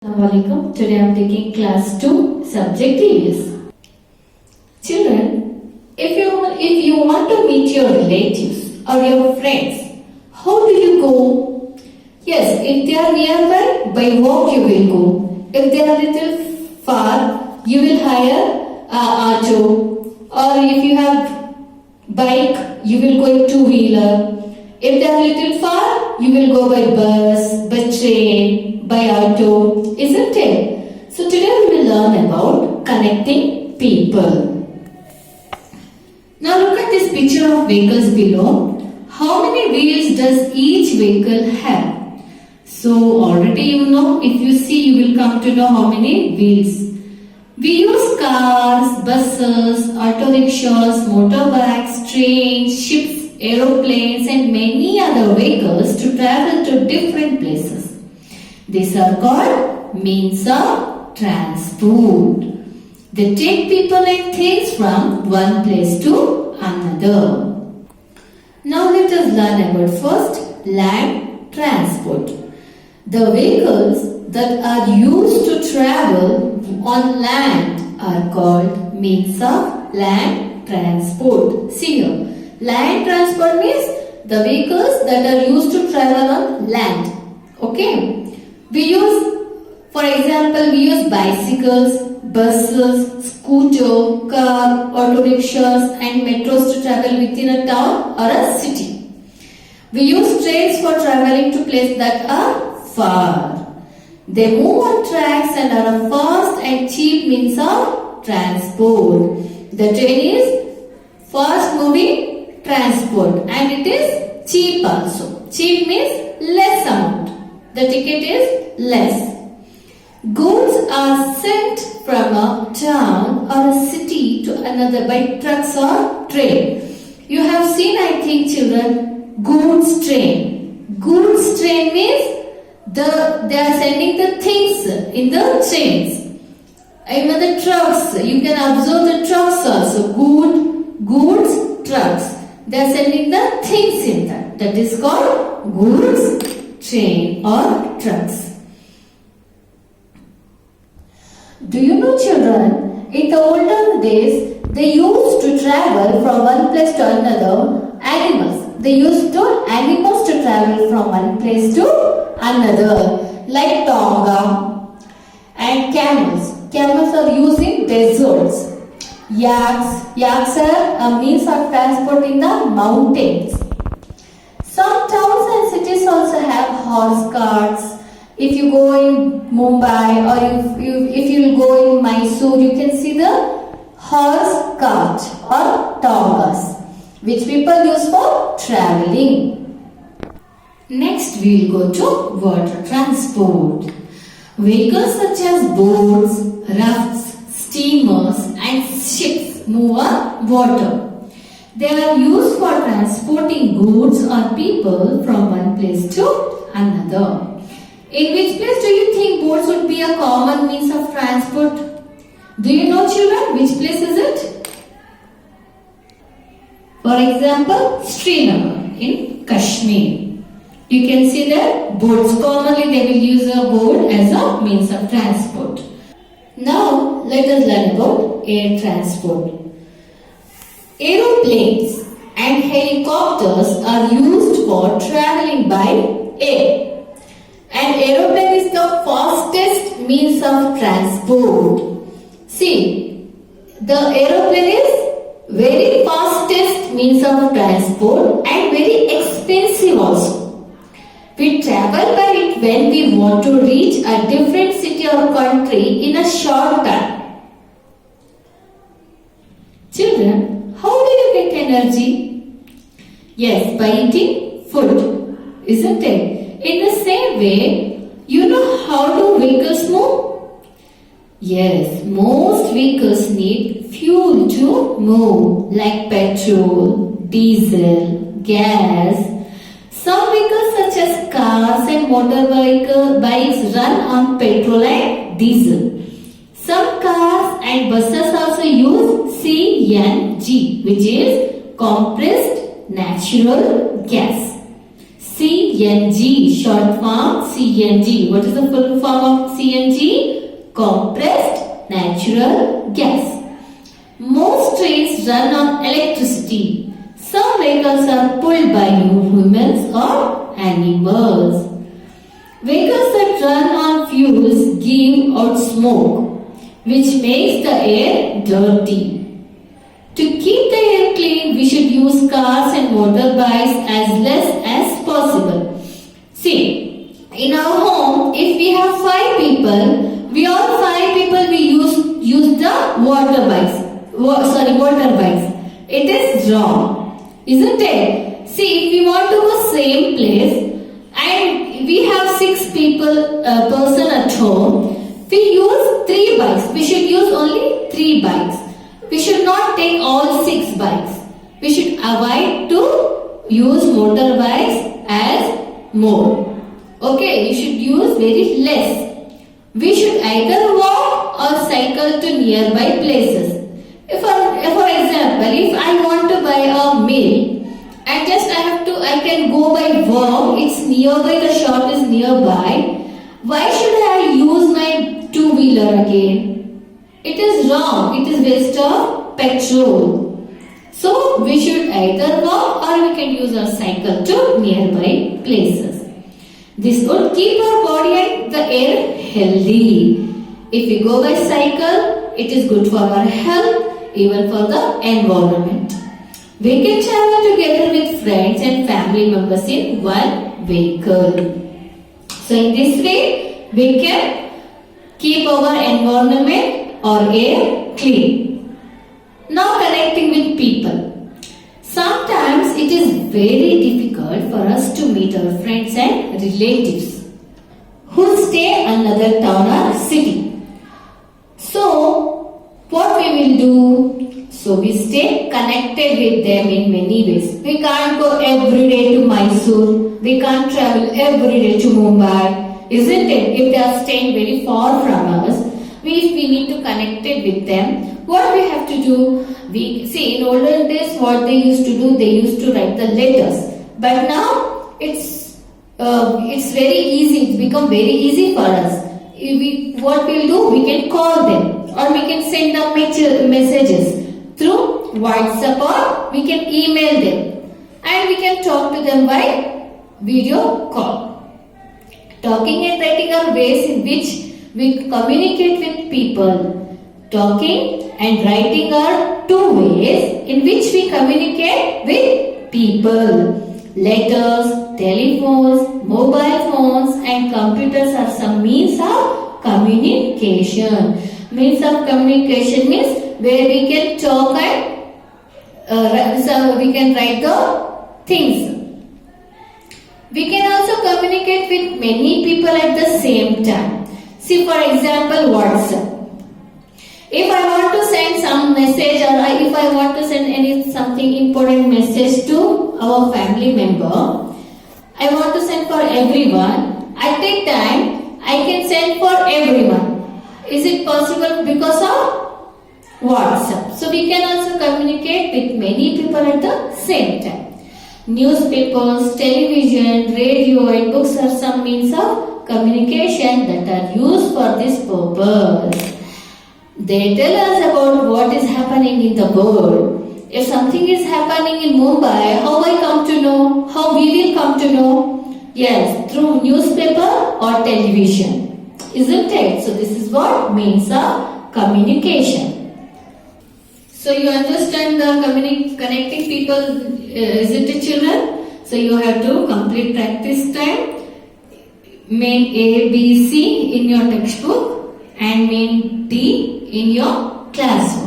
Assalamualaikum. Today I am taking class 2 subject is. Children, if you want to meet your relatives or your friends, how do you go? Yes, if they are nearby, by walk you will go. If they are little far, you will hire auto, or if you have bike, you will go in two-wheeler. If they are little far, you will go by bus, by train, by auto, isn't it? So today we will learn about connecting people. Now look at this picture of vehicles below. How many wheels does each vehicle have? So already you know, if you see you will come to know how many wheels. We use cars, buses, auto rickshaws, motorbikes, trains, ships, aeroplanes and many other vehicles to travel to different places. These are called means of transport. They take people and things from one place to another. Now let us learn about first land transport. The vehicles that are used to travel on land are called means of land transport. See here, land transport means the vehicles that are used to travel on land. Okay. We use, for example, we use bicycles, buses, scooter, car, auto rickshaws and metros to travel within a town or a city. We use trains for traveling to places that are far. They move on tracks and are a fast and cheap means of transport. The train is fast moving transport and it is cheap also. Cheap means less amount. The ticket is less. Goods are sent from a town or a city to another by trucks or train. You have seen, I think, children, goods train. Goods train means they are sending the things in the trains. Even the trucks, you can observe the trucks also. Goods trucks. They are sending the things in that. That is called goods train or trucks. Do you know, children, in the olden days, they used to travel from one place to another. Animals. They used animals to travel from one place to another, like Tonga and camels. Camels are used in deserts. Yaks are a means of transport in the mountains. Some towns and cities also have horse carts. If you go in Mumbai or if you go in Mysore, you can see the horse cart or tongas, which people use for traveling. Next, we will go to water transport. Vehicles such as boats, rafts, steamers and ships move on water. They are used for transporting goods or people from one place to another. In which place do you think boats would be a common means of transport? Do you know, children, which place is it? For example, Srinagar in Kashmir. You can see that boats, commonly they will use a boat as a means of transport. Now, let us learn about air transport. Aeroplanes and helicopters are used for traveling by air. An aeroplane is the fastest means of transport. See, the aeroplane is very fastest means of transport and very expensive also. We travel by it when we want to reach a different city or country in a short time. Children, how do you get energy? Yes, by eating food, isn't it? In the same way, you know how do vehicles move? Yes, most vehicles need fuel to move, like petrol, diesel, gas. Some vehicles such as cars and motorbikes run on petrol and diesel. Some cars and buses also use CNG, which is compressed natural gas. CNG, short form CNG. What is the full form of CNG? Compressed natural gas. Most trains run on electricity. Some vehicles are pulled by humans or animals. Vehicles that run on fuels give out smoke, which makes the air dirty. To keep the air clean, we should use cars and motorbikes as less as possible. See, in our home, if we have 5 people, we use the motorbikes. It is wrong, isn't it? See, if we want to go same place and we have 6 person at home, we use 3 bikes. We should use only 3 bikes. We should not take all 6 bikes. We should avoid to use motorbikes as more. Okay, you should use very less. We should either walk or cycle to nearby places. For example, if I want to buy a meal and I can go by walk, it's nearby, the shop is nearby. Why should I use my 2-wheeler again? It is wrong. It is waste of petrol. So we should either walk or we can use our cycle to nearby places. This would keep our body and the air healthy. If we go by cycle, it is good for our health, even for the environment. We can travel together with friends and family members in one vehicle. So in this way, we can keep our environment or air clean. Now connecting with people. Sometimes it is very difficult for us to meet our friends and relatives who stay in another town or city. So what we will do? So we stay connected with them in many ways. We can't go every day to Mysore. We can't travel every day to Mumbai. Isn't it? If they are staying very far from us, if we need to connect it with them, what we have to do? We see in olden days what they used to do, they used to write the letters. But now it's very easy. It's become very easy for us. What we'll do? We can call them or we can send them messages through WhatsApp or we can email them and we can talk to them by video call. Talking and writing are ways in which we communicate with people. Talking and writing are 2 ways in which we communicate with people. Letters, telephones, mobile phones and computers are some means of communication. Means of communication means where we can talk and so we can write the things. We can also communicate with many people at the same time. See, for example, WhatsApp. If I want to send some message or if I want to send something important message to our family member, I want to send for everyone. At that time, I can send for everyone. Is it possible because of WhatsApp? So we can also communicate with many people at the same time. Newspapers, television, radio and books are some means of communication that are used for this purpose. They tell us about what is happening in the world. If something is happening in Mumbai, how I come to know? How we will come to know? Yes, through newspaper or television. Isn't it? So this is what means of communication. So you understand the connecting people, isn't it, children? So you have to complete practice time. Main A, B, C in your textbook and main D in your classroom.